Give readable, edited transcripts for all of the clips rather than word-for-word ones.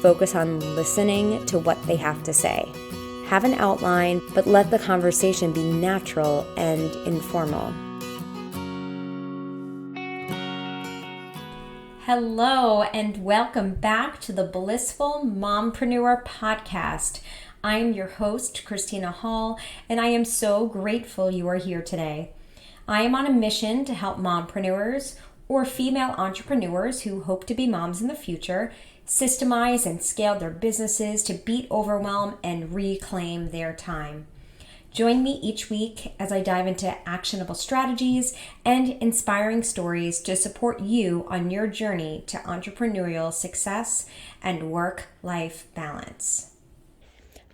Focus on listening to what they have to say. Have an outline, but let the conversation be natural and informal. Hello, and welcome back to the Blissful Mompreneur podcast. I'm your host, Christina Hall, and I am so grateful you are here today. I am on a mission to help mompreneurs or female entrepreneurs who hope to be moms in the future systemize and scale their businesses to beat overwhelm and reclaim their time. Join me each week as I dive into actionable strategies and inspiring stories to support you on your journey to entrepreneurial success and work-life balance.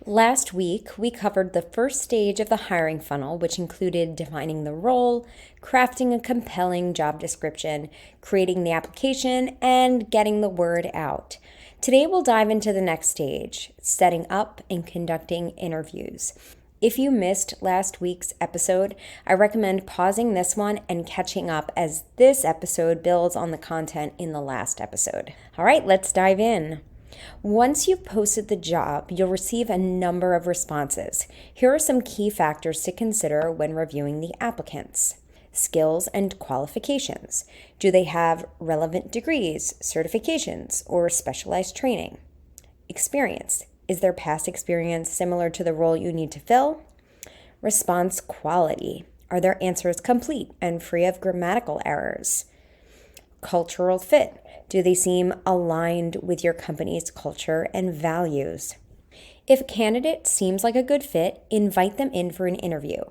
Last week, we covered the first stage of the hiring funnel, which included defining the role, crafting a compelling job description, creating the application, and getting the word out. Today, we'll dive into the next stage, setting up and conducting interviews. If you missed last week's episode, I recommend pausing this one and catching up as this episode builds on the content in the last episode. All right, let's dive in. Once you've posted the job, you'll receive a number of responses. Here are some key factors to consider when reviewing the applicants. Skills and qualifications. Do they have relevant degrees, certifications, or specialized training? Experience. Is their past experience similar to the role you need to fill? Response quality. Are their answers complete and free of grammatical errors? Cultural fit. Do they seem aligned with your company's culture and values? If a candidate seems like a good fit, invite them in for an interview.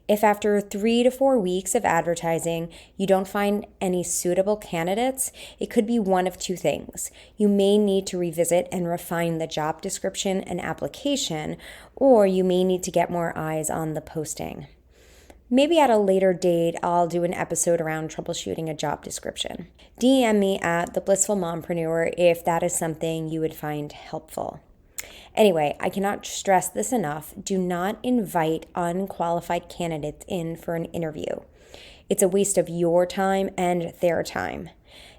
If after 3 to 4 weeks of advertising, you don't find any suitable candidates, it could be one of two things. You may need to revisit and refine the job description and application, or you may need to get more eyes on the posting. Maybe at a later date, I'll do an episode around troubleshooting a job description. DM me at The Blissful Mompreneur if that is something you would find helpful. Anyway, I cannot stress this enough. Do not invite unqualified candidates in for an interview. It's a waste of your time and their time.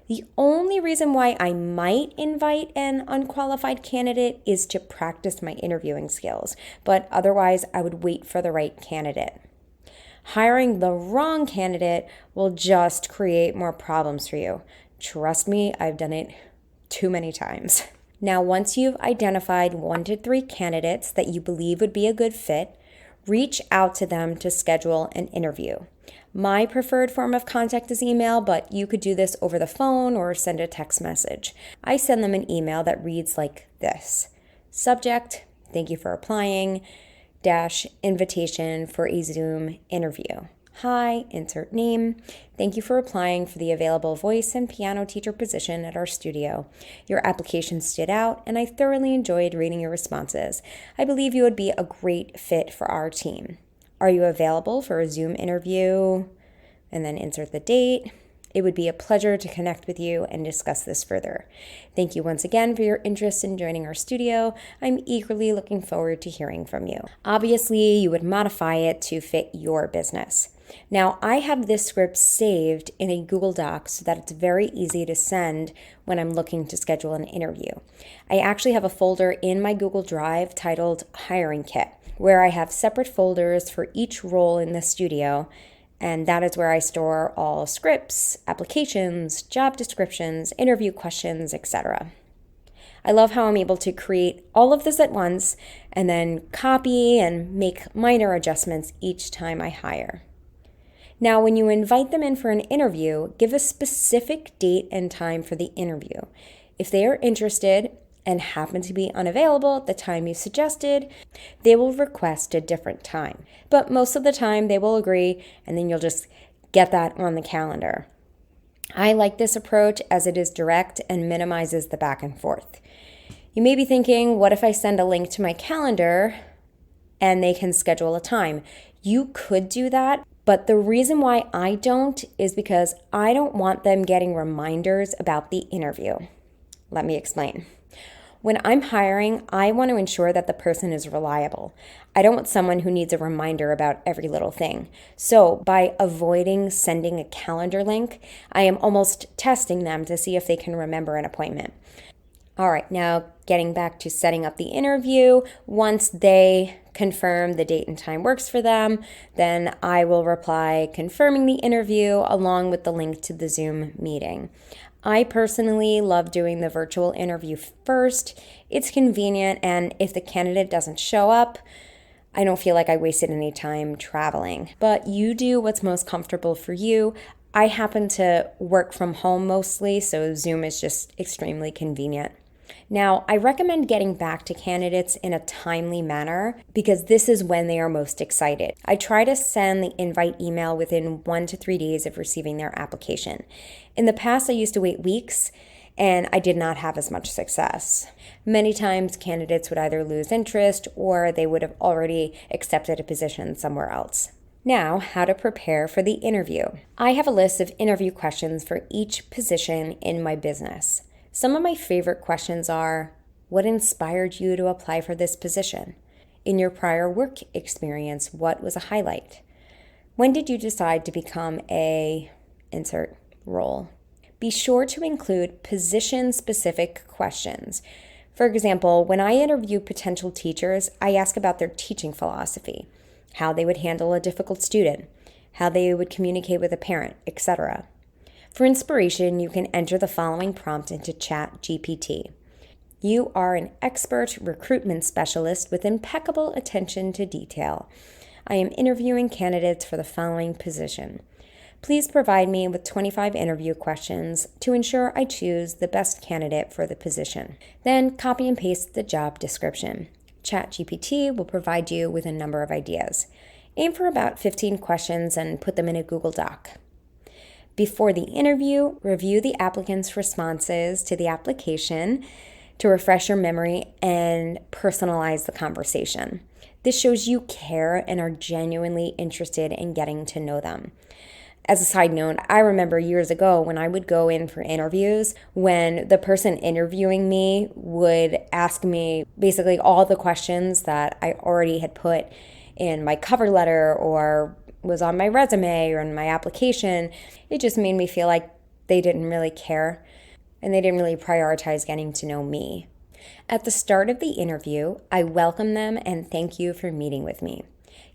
The only reason why I might invite an unqualified candidate is to practice my interviewing skills, but otherwise I would wait for the right candidate. Hiring the wrong candidate will just create more problems for you. Trust me, I've done it too many times. Now, once you've identified 1 to 3 candidates that you believe would be a good fit, reach out to them to schedule an interview. My preferred form of contact is email, but you could do this over the phone or send a text message. I send them an email that reads like this. Subject, thank you for applying, invitation for a Zoom interview. Hi, insert name. Thank you for applying for the available voice and piano teacher position at our studio. Your application stood out, and I thoroughly enjoyed reading your responses. I believe you would be a great fit for our team. Are you available for a Zoom interview? And then insert the date. It would be a pleasure to connect with you and discuss this further. Thank you once again for your interest in joining our studio. I'm eagerly looking forward to hearing from you. Obviously, you would modify it to fit your business. Now, I have this script saved in a Google Doc so that it's very easy to send when I'm looking to schedule an interview. I actually have a folder in my Google Drive titled Hiring Kit, where I have separate folders for each role in the studio. And that is where I store all scripts, applications, job descriptions, interview questions, etc. I love how I'm able to create all of this at once and then copy and make minor adjustments each time I hire. Now, when you invite them in for an interview, give a specific date and time for the interview. If they are interested and happen to be unavailable at the time you suggested, they will request a different time. But most of the time they will agree, and then you'll just get that on the calendar. I like this approach as it is direct and minimizes the back and forth. You may be thinking, what if I send a link to my calendar and they can schedule a time? You could do that, but the reason why I don't is because I don't want them getting reminders about the interview. Let me explain. When I'm hiring, I want to ensure that the person is reliable. I don't want someone who needs a reminder about every little thing. So by avoiding sending a calendar link, I am almost testing them to see if they can remember an appointment. All right, now getting back to setting up the interview, once they confirm the date and time works for them, then I will reply confirming the interview along with the link to the Zoom meeting. I personally love doing the virtual interview first. It's convenient, and if the candidate doesn't show up, I don't feel like I wasted any time traveling. But you do what's most comfortable for you. I happen to work from home mostly, so Zoom is just extremely convenient. Now, I recommend getting back to candidates in a timely manner because this is when they are most excited. I try to send the invite email within 1 to 3 days of receiving their application. In the past, I used to wait weeks, and I did not have as much success. Many times, candidates would either lose interest or they would have already accepted a position somewhere else. Now, how to prepare for the interview. I have a list of interview questions for each position in my business. Some of my favorite questions are, what inspired you to apply for this position? In your prior work experience, what was a highlight? When did you decide to become a insert role? Be sure to include position-specific questions. For example, when I interview potential teachers, I ask about their teaching philosophy, how they would handle a difficult student, how they would communicate with a parent, etc. For inspiration, you can enter the following prompt into ChatGPT. You are an expert recruitment specialist with impeccable attention to detail. I am interviewing candidates for the following position. Please provide me with 25 interview questions to ensure I choose the best candidate for the position. Then copy and paste the job description. ChatGPT will provide you with a number of ideas. Aim for about 15 questions and put them in a Google Doc. Before the interview, review the applicant's responses to the application to refresh your memory and personalize the conversation. This shows you care and are genuinely interested in getting to know them. As a side note, I remember years ago when I would go in for interviews, when the person interviewing me would ask me basically all the questions that I already had put in my cover letter or was on my resume or in my application. It just made me feel like they didn't really care and they didn't really prioritize getting to know me. At the start of the interview, I welcome them and thank you for meeting with me.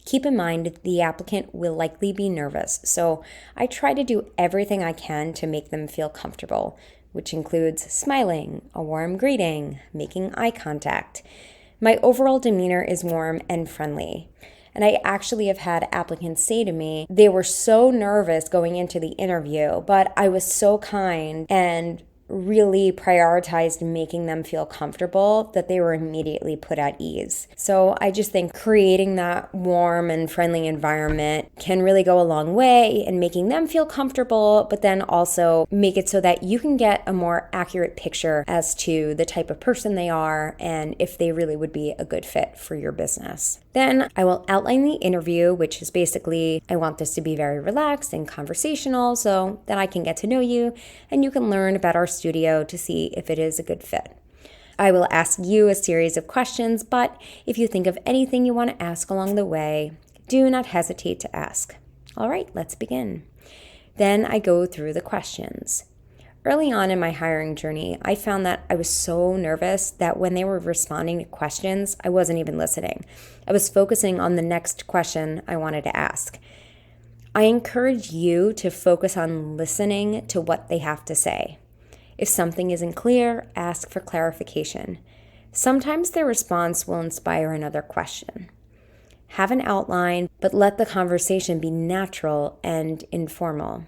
Keep in mind the applicant will likely be nervous, so I try to do everything I can to make them feel comfortable, which includes smiling, a warm greeting, making eye contact. My overall demeanor is warm and friendly. And I actually have had applicants say to me, they were so nervous going into the interview, but I was so kind and really prioritized making them feel comfortable that they were immediately put at ease. So I just think creating that warm and friendly environment can really go a long way in making them feel comfortable, but then also make it so that you can get a more accurate picture as to the type of person they are and if they really would be a good fit for your business. Then I will outline the interview, which is basically, I want this to be very relaxed and conversational so that I can get to know you and you can learn about our studio to see if it is a good fit. I will ask you a series of questions, but if you think of anything you want to ask along the way, do not hesitate to ask. All right, let's begin. Then I go through the questions. Early on in my hiring journey, I found that I was so nervous that when they were responding to questions, I wasn't even listening. I was focusing on the next question I wanted to ask. I encourage you to focus on listening to what they have to say. If something isn't clear, ask for clarification. Sometimes their response will inspire another question. Have an outline, but let the conversation be natural and informal.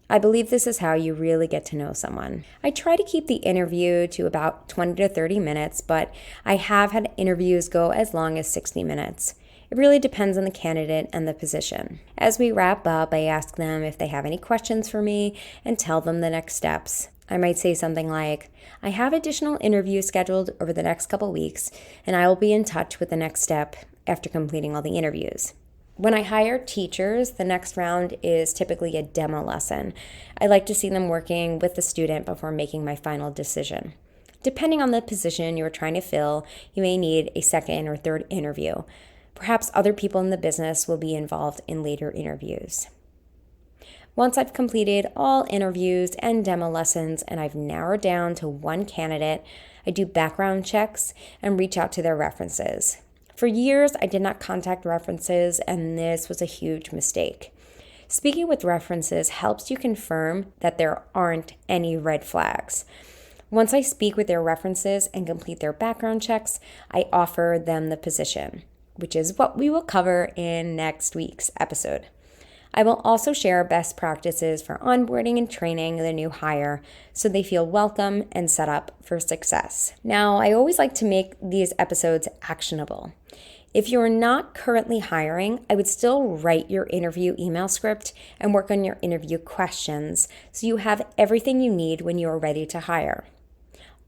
I believe this is how you really get to know someone. I try to keep the interview to about 20 to 30 minutes, but I have had interviews go as long as 60 minutes. It really depends on the candidate and the position. As we wrap up, I ask them if they have any questions for me and tell them the next steps. I might say something like, I have additional interviews scheduled over the next couple weeks, and I will be in touch with the next step after completing all the interviews. When I hire teachers, the next round is typically a demo lesson. I like to see them working with the student before making my final decision. Depending on the position you are trying to fill, you may need a second or third interview. Perhaps other people in the business will be involved in later interviews. Once I've completed all interviews and demo lessons and I've narrowed down to one candidate, I do background checks and reach out to their references. For years, I did not contact references, and this was a huge mistake. Speaking with references helps you confirm that there aren't any red flags. Once I speak with their references and complete their background checks, I offer them the position, which is what we will cover in next week's episode. I will also share best practices for onboarding and training the new hire so they feel welcome and set up for success. Now, I always like to make these episodes actionable. If you're not currently hiring, I would still write your interview email script and work on your interview questions so you have everything you need when you are ready to hire.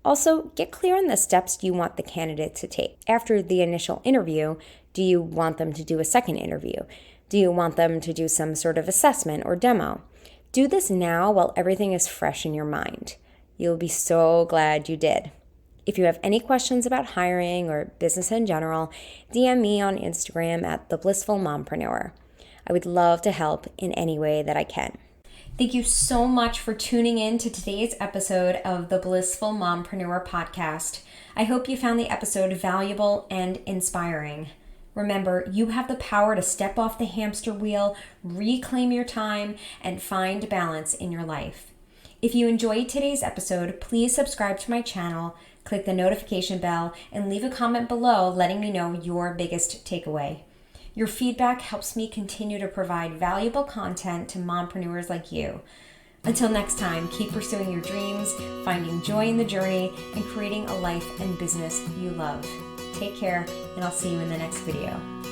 Also, get clear on the steps you want the candidate to take. After the initial interview, do you want them to do a second interview? Do you want them to do some sort of assessment or demo? Do this now while everything is fresh in your mind. You'll be so glad you did. If you have any questions about hiring or business in general, DM me on Instagram at The Blissful Mompreneur. I would love to help in any way that I can. Thank you so much for tuning in to today's episode of the Blissful Mompreneur podcast. I hope you found the episode valuable and inspiring. Remember, you have the power to step off the hamster wheel, reclaim your time, and find balance in your life. If you enjoyed today's episode, please subscribe to my channel, click the notification bell, and leave a comment below letting me know your biggest takeaway. Your feedback helps me continue to provide valuable content to mompreneurs like you. Until next time, keep pursuing your dreams, finding joy in the journey, and creating a life and business you love. Take care, and I'll see you in the next video.